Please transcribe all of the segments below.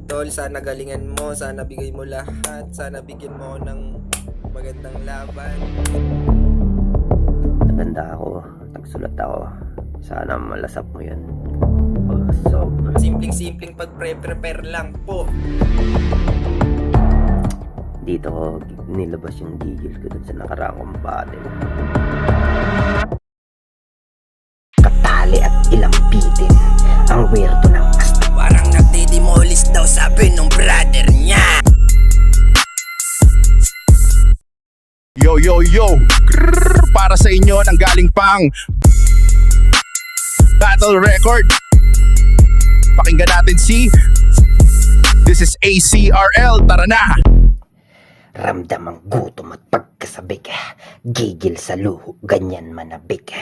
Tol, sana galingan mo, sana bigay mo lahat, sana bigyan mo ako ng magandang laban. Naganda ako, nagsulat ako. Sana malasap mo yun. So, Simpleng-simpleng pag-prepare lang po. dito ko nilabas yung gigil ko dun sa nakaraang kong battle. Katali at ilang bitin ang weirdo ng asta. Parang nagdidimolis daw, sabi nung brother niya. Yo yo yo, Grrr, para sa inyo nang galing pang Battle Record. Pakinggan natin si This is ACRL, tara na. Ramdam ang gutom at pagkasabik. Gigil sa luho, ganyan manabik.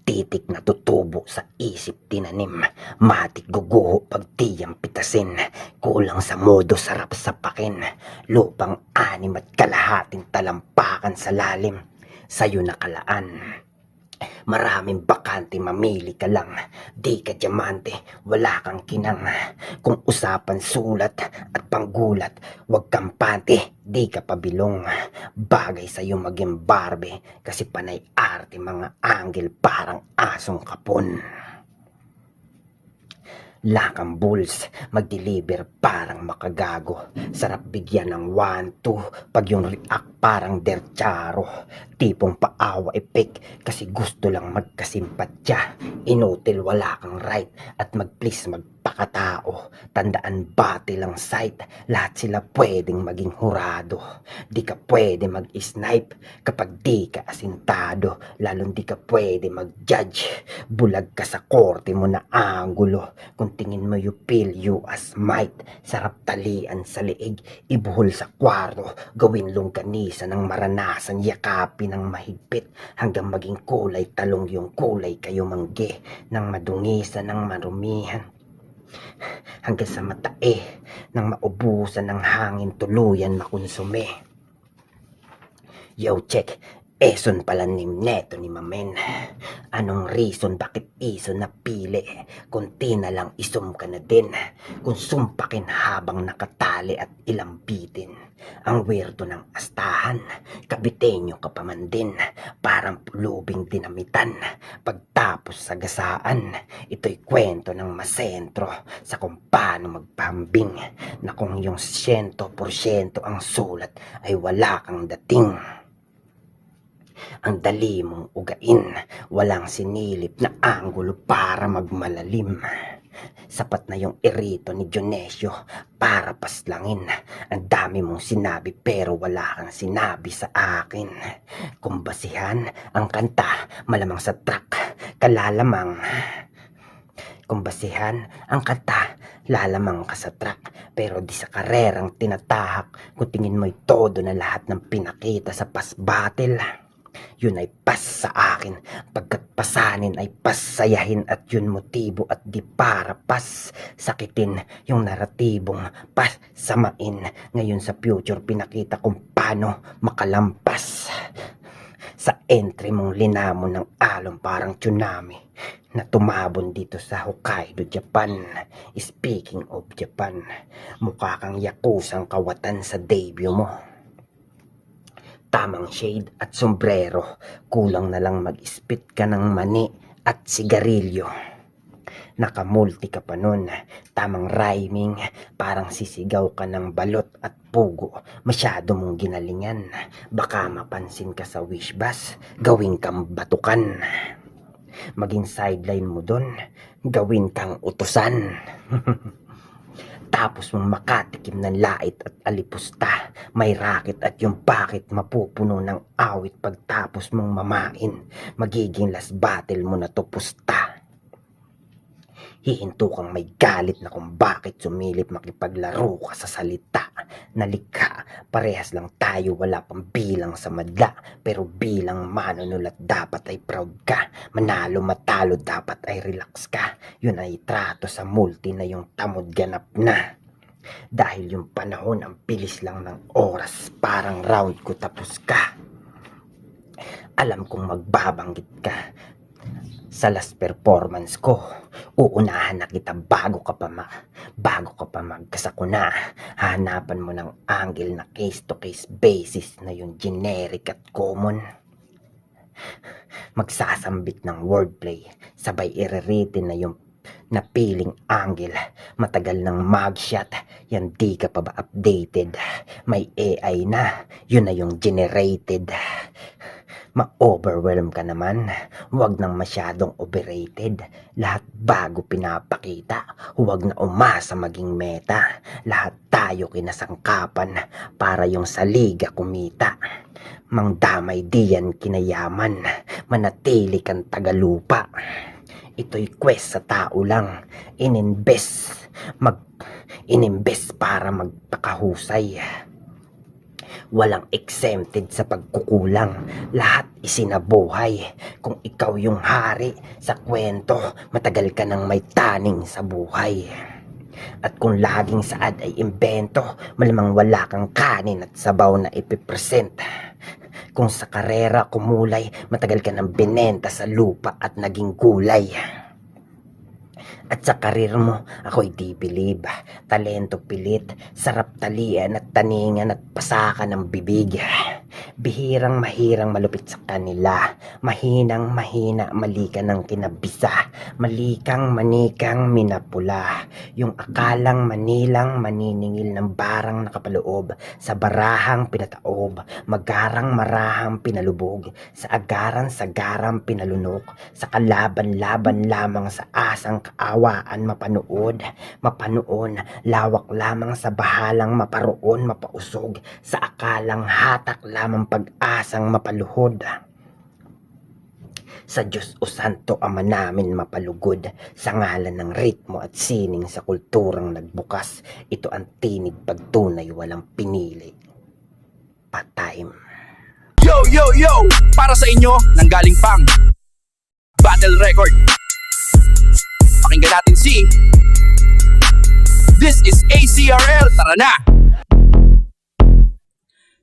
Titik na tutubo sa isip tinanim. Matik guguho pag tiyang pitasin. Kulang sa modo, sarap sa pakin. Lupang anim at kalahating talampakan sa lalim. Sa'yo nakalaan. Maraming bakante, mamili ka lang. Di ka diamante, wala kang kinang. Kung usapan sulat at panggulat, wag kang panty, di ka pabilong. Bagay sa'yo maging Barbie, kasi panay arte mga angle parang asong kapon. Lakang bulls, mag-deliver parang makagago. Sarap bigyan ng 1-2 pag yung react parang dercharo. Tipong paawa epic kasi gusto lang magkasimpatya. Inutil wala kang right at mag-please magpakatao. Tandaan bati lang sight, lahat sila pwedeng maging hurado. Di ka pwede mag-snipe kapag di ka asintado. Lalong di ka pwede mag-judge, bulag ka sa korte mo na angulo. Kung tingin mo you feel you as might, sarap talian sa liig, ibuhol sa kwarto, gawin longganisa ng maranasan, yakapin ng mahigpit, hanggang maging kulay talong yung kulay kayo mangge, ng madungisan ng marumihan, hanggang sa matae, nang maubusan ng hangin tuluyan makonsume. Yo check, Eson pala nim neto ni Mamen. Anong reason bakit iso napili? Kunti na lang isum ka na din. Kung sumpakin habang nakatali at ilang bitin. Ang weirdo ng astahan, kabitenyo ka pa man din. Parang pulubing dinamitan. Pagtapos sa gasaan, ito'y kwento ng masentro sa kung paano magpahambing. Na kung yung 100% ang sulat ay wala kang dating. Ang dali mong ugain, walang sinilip na anggulo para magmalalim. Sapat na yung irito ni Dionisio para paslangin. Ang dami mong sinabi pero wala kang sinabi sa akin. Kung basihan ang kanta, malamang sa track, kalalamang. Kung basihan ang kanta, lalamang ka sa track, pero di sa karerang tinatahak. Kung tingin mo'y todo na lahat ng pinakita sa past battle, yun ay pas sa akin, pagkat pasanin ay pasayahin at yun motibo at di para pas sakitin yung naratibong pasamain. Ngayon sa future pinakita kung paano makalampas sa entry mong linamon ng alon parang tsunami na tumabon dito sa Hokkaido, Japan. Speaking of Japan, mukha kang yakusang kawatan sa debut mo. Tamang shade at sombrero, kulang na lang mag-spit ka ng mani at sigarilyo. Nakamulti ka pa nun, tamang rhyming, parang sisigaw ka ng balot at pugo. Masyado mong ginalingan, baka mapansin ka sa wish bus, gawin kang batukan. Maging sideline mo dun, gawin kang utusan. Tapos mong makatikim ng lait at alipusta, may racket at yung bakit mapupuno ng awit pagtapos mong mamain. Magiging last battle mo na to pusta. Hihinto kang may galit na kung bakit sumilip makipaglaro ka sa salita. Nalikha, parehas lang tayo, wala pang bilang sa madla. Pero bilang manunulat dapat ay proud ka. Manalo matalo dapat ay relax ka. Yun ay trato sa multi na yung tamod ganap na. Dahil yung panahon ang bilis lang ng oras, parang round ko tapos ka. Alam kong magbabanggit ka Sa last performance ko, uunahan na kita bago ka pa magkasakuna. Hanapan mo ng angle na case-to-case basis na yung generic at common. Magsasambit ng wordplay, sabay iriritin na yung napiling angle. Matagal ng mugshot, yan di ka pa ba updated? May AI na, yun na yung generated. Ma-overwhelm ka naman, huwag nang masyadong overrated. Lahat bago pinapakita, huwag na umasa maging meta. Lahat tayo kinasangkapan para yung sa liga kumita. Mangdamay diyan kinayaman, manatili kang tagalupa. Ito'y quest sa tao lang, ininvest para magpakahusay. Walang exempted sa pagkukulang, lahat isinabuhay. Kung ikaw yung hari sa kwento, matagal ka nang may taning sa buhay. At kung laging saad ay imbento, malamang wala kang kanin at sabaw na ipipresent. Kung sa karera kumulay, matagal ka nang binenta sa lupa at naging gulay. At sa karir mo, ako'y di believe. Talento pilit, sarap talian at taningan at pasakan ng bibig. Bihirang mahirang malupit sa kanila. Mahinang mahina, mali ka ng kinabisa. Malikang manikang minapula. Yung akalang manilang maniningil ng barang nakapaloob. Sa barahang pinataob, magarang marahang pinalubog. Sa agaran sagarang pinalunok. Sa kalaban-laban lamang sa asang kaawaan mapanoon, lawak lamang sa bahalang maparoon, mapausog, sa akalang hatak lamang pag-asang mapaluhod. Sa Diyos o Santo Ama namin mapalugod, sa ngalan ng ritmo at sining sa kulturang nagbukas, ito ang tinig pagtunay walang pinili. Pa-time. Yo, yo, yo! Para sa inyo, nanggaling pang Battle Record. Pakinggan natin si This is ACRL. Tara na!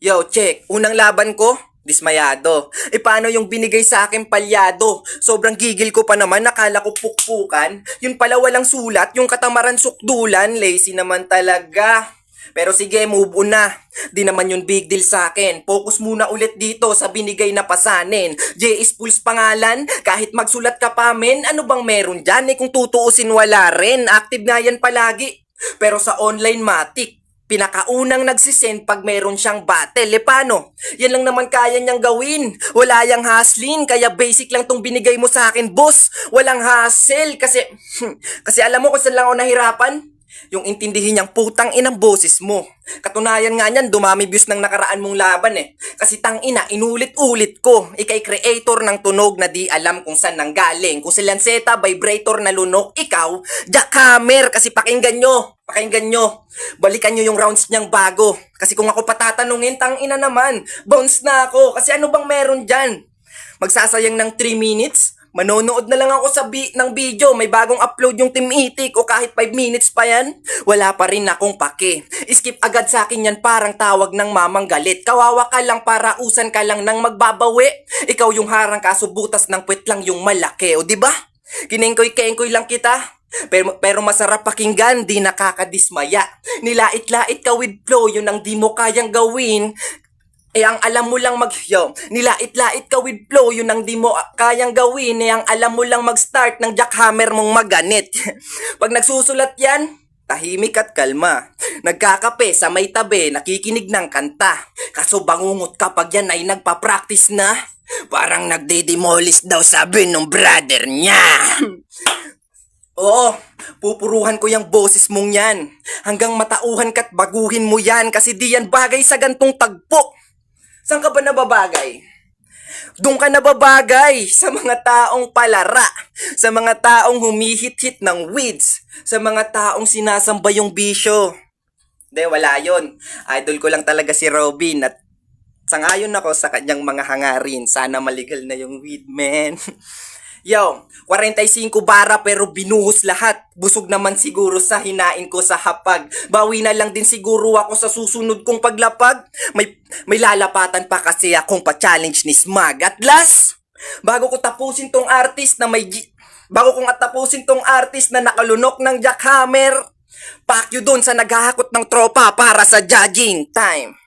Yo, check. Unang laban ko, dismayado. Paano yung binigay sa akin palyado? Sobrang gigil ko pa naman, nakala ko pukpukan. Yun pala walang sulat, yung katamaran sukdulan. Lazy naman talaga. Pero sige, move on na. Di naman yun big deal sa akin. Focus muna ulit dito sa binigay na pasanin. J is Pulse pangalan, kahit magsulat ka pa men, ano bang meron dyan? Kung tutuusin wala rin, active nga yan palagi. Pero sa online matik, pinakaunang nagsisend pag meron siyang battle. Paano? Yan lang naman kaya niyang gawin. Wala yang hustling, kaya basic lang tong binigay mo sa akin, boss. Walang hustle, kasi alam mo kung saan lang ako nahirapan? Yung intindihin niyang putang inang boses mo. Katunayan nga niyan, dumami views ng nakaraan mong laban eh. Kasi tang ina, inulit-ulit ko. Ika'y creator ng tunog na di alam kung saan nanggaling. Kung si Lanceta, vibrator na lunok. Ikaw, jackhammer. Kasi pakinggan nyo. Balikan nyo yung rounds niyang bago. Kasi kung ako patatanungin, tang ina naman. Bounce na ako. Kasi ano bang meron dyan? Magsasayang ng 3 minutes? Manonood na lang ako ng video, may bagong upload yung Team Itik o kahit 5 minutes pa yan, wala pa rin akong pake. Skip agad sa akin yan, parang tawag ng mamang galit. Kawawa ka lang, para usan ka lang nang magbabawi. Ikaw yung harang kaso butas ng puwet lang yung malaki, o diba? Kinengkoy-kengkoy lang kita. Pero masarap pakinggan, di nakakadismaya. Nilait-lait ka with flow, yun ang di mo kayang gawin. Ang alam mo lang nilait-lait ka with flow, yun ang di mo kayang gawin. Ang alam mo lang mag-start ng jackhammer mong maganit. Pag nagsusulat yan, tahimik at kalma. Nagkakape sa may tabi, nakikinig ng kanta. Kaso bangungot kapag yan ay nagpa-practice na. Parang nagde-demolish daw sabi ng brother niya. Oo, pupuruhan ko yung boses mong yan. Hanggang matauhan ka't baguhin mo yan, kasi di yan bagay sa gantong tagpo. Saan ka ba nababagay? Doon ka nababagay sa mga taong palara, sa mga taong humihit-hit ng weeds, sa mga taong sinasamba yung bisyo. Hindi, wala yun. Idol ko lang talaga si Robin at sangayon ako sa kanyang mga hangarin. Sana maligal na yung weed, man. Yo, 45 bara pero binuhos lahat. Busog naman siguro sa hinain ko sa hapag. Bawi na lang din siguro ako sa susunod kong paglapag. May lalapatan pa kasi akong pa-challenge ni Smag. At last, Bago ko tapusin tong artist na bago kong tapusin tong artist na nakalunok ng jackhammer, pack you dun sa naghahakot ng tropa para sa judging time.